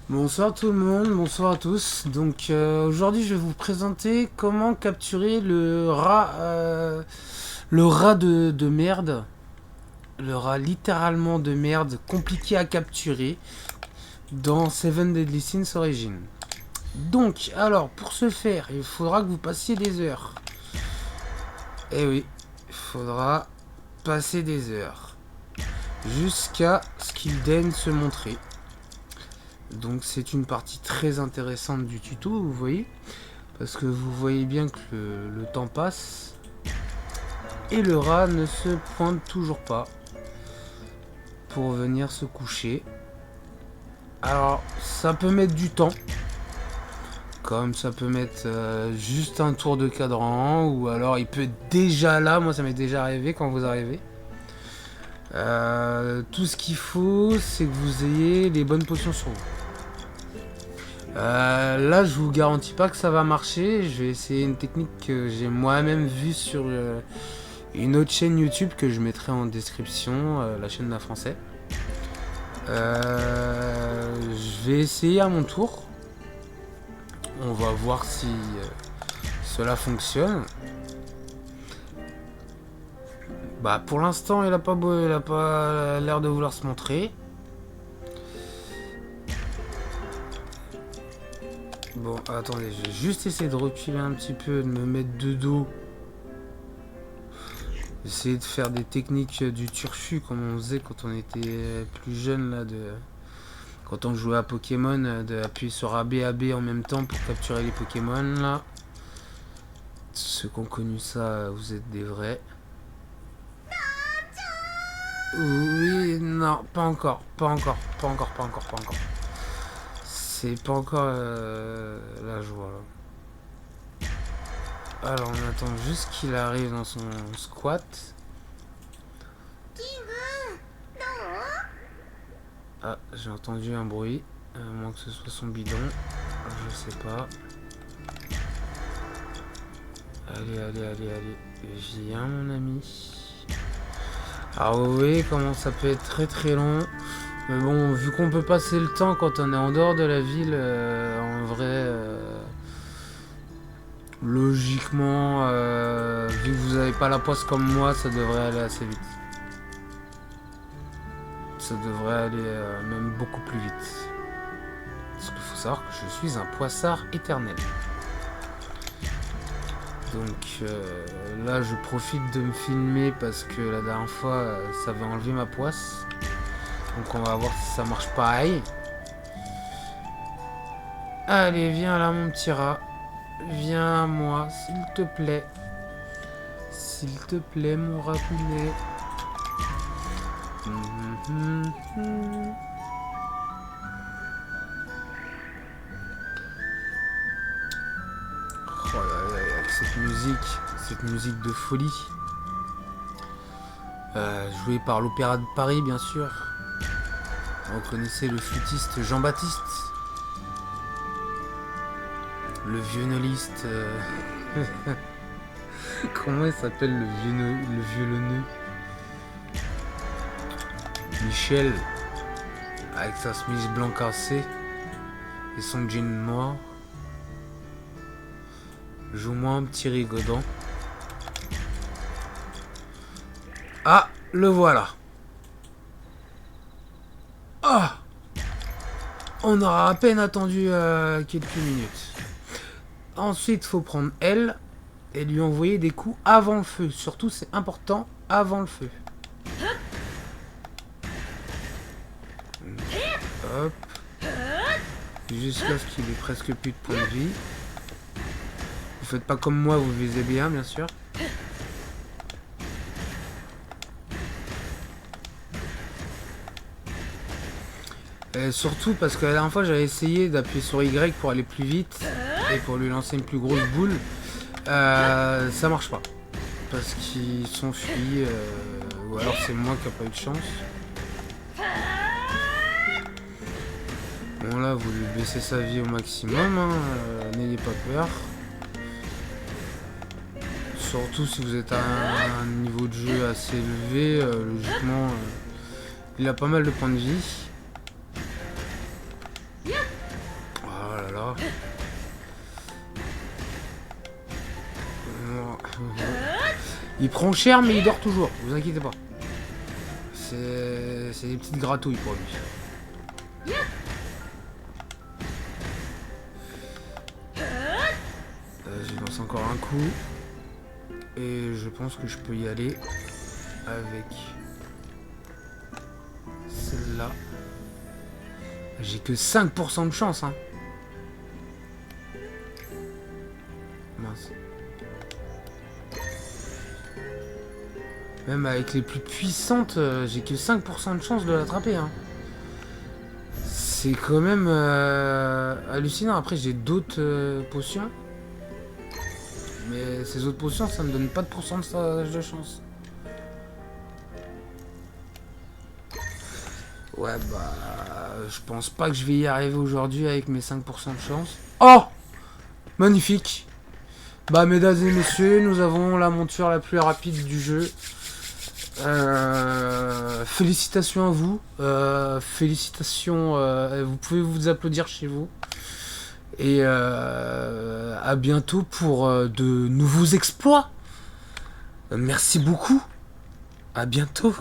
Bonsoir tout le monde, bonsoir à tous. Donc aujourd'hui je vais vous présenter comment capturer le rat de merde. Le rat littéralement de merde, compliqué à capturer dans Seven Deadly Sins Origin. Donc alors pour ce faire, il faudra que vous passiez des heures. Eh oui, il faudra passer des heures. Jusqu'à ce qu'il daigne se montrer. Donc c'est une partie très intéressante du tuto, vous voyez, parce que vous voyez bien que le temps passe et le rat ne se pointe toujours pas pour venir se coucher. Alors ça peut mettre du temps, comme ça peut mettre juste un tour de cadran, ou alors il peut être déjà là, moi ça m'est déjà arrivé quand vous arrivez. Tout ce qu'il faut, c'est que vous ayez les bonnes potions sur vous. Là, je vous garantis pas que ça va marcher. Je vais essayer une technique que j'ai moi-même vue sur une autre chaîne YouTube que je mettrai en description, la chaîne d'un Français. Je vais essayer à mon tour. On va voir si cela fonctionne. Bah, pour l'instant, il a pas l'air de vouloir se montrer. Bon, attendez, je vais juste essayer de reculer un petit peu, de me mettre de dos. Essayer de faire des techniques du turfu comme on faisait quand on était plus jeune là, quand on jouait à Pokémon, d'appuyer sur A B en même temps pour capturer les Pokémon là. Ceux qui ont connu ça, vous êtes des vrais. Oui, non, pas encore. C'est pas encore la joie. Alors on attend juste qu'il arrive dans son squat. Ah, j'ai entendu un bruit. À moins que ce soit son bidon. Je sais pas. Allez. Viens mon ami. Alors vous voyez comment ça peut être très très long. Mais bon, vu qu'on peut passer le temps quand on est en dehors de la ville, en vrai, logiquement, vu que vous n'avez pas la poisse comme moi, ça devrait aller assez vite. Ça devrait aller même beaucoup plus vite. Parce qu'il faut savoir que je suis un poissard éternel. Donc là, je profite de me filmer parce que la dernière fois, ça avait enlevé ma poisse. Donc on va voir si ça marche pareil. Allez, viens là mon petit rat. Viens à moi, s'il te plaît. S'il te plaît, mon rapounet. Oh là là, avec cette musique de folie. Jouée par l'Opéra de Paris, bien sûr. Vous connaissez le flûtiste Jean-Baptiste. Le violoniste. Comment il s'appelle le violonneux? Michel, avec sa chemise blanc cassé et son jean noir. Joue-moi un petit rigodon. Ah, le voilà. Ah, on aura à peine attendu quelques minutes. Ensuite, faut prendre L et lui envoyer des coups avant le feu. Surtout, c'est important, avant le feu. Hop. Jusqu'à ce qu'il ait presque plus de points de vie. Vous faites pas comme moi, vous visez bien, bien sûr. Et surtout parce que la dernière fois, j'avais essayé d'appuyer sur Y pour aller plus vite et pour lui lancer une plus grosse boule. Ça marche pas. Parce qu'ils s'enfuient, ou alors c'est moi qui n'ai pas eu de chance. Bon là, vous lui baissez sa vie au maximum, hein, n'ayez pas peur. Surtout si vous êtes à un niveau de jeu assez élevé, logiquement, il a pas mal de points de vie. Il prend cher, mais il dort toujours. Vous inquiétez pas. C'est des petites gratouilles pour lui. Je lance encore un coup. Et je pense que je peux y aller avec celle-là. J'ai que 5% de chance, hein. Mince. Même avec les plus puissantes, j'ai que 5% de chance de l'attraper, hein. C'est quand même hallucinant. Après, j'ai d'autres potions. Mais ces autres potions, ça me donne pas de pourcentage de chance. Ouais, bah... je pense pas que je vais y arriver aujourd'hui avec mes 5% de chance. Oh! Magnifique! Bah, mesdames et messieurs, nous avons la monture la plus rapide du jeu. Félicitations à vous. Félicitations. Vous pouvez vous applaudir chez vous. Et à bientôt pour de nouveaux exploits. Merci beaucoup. À bientôt.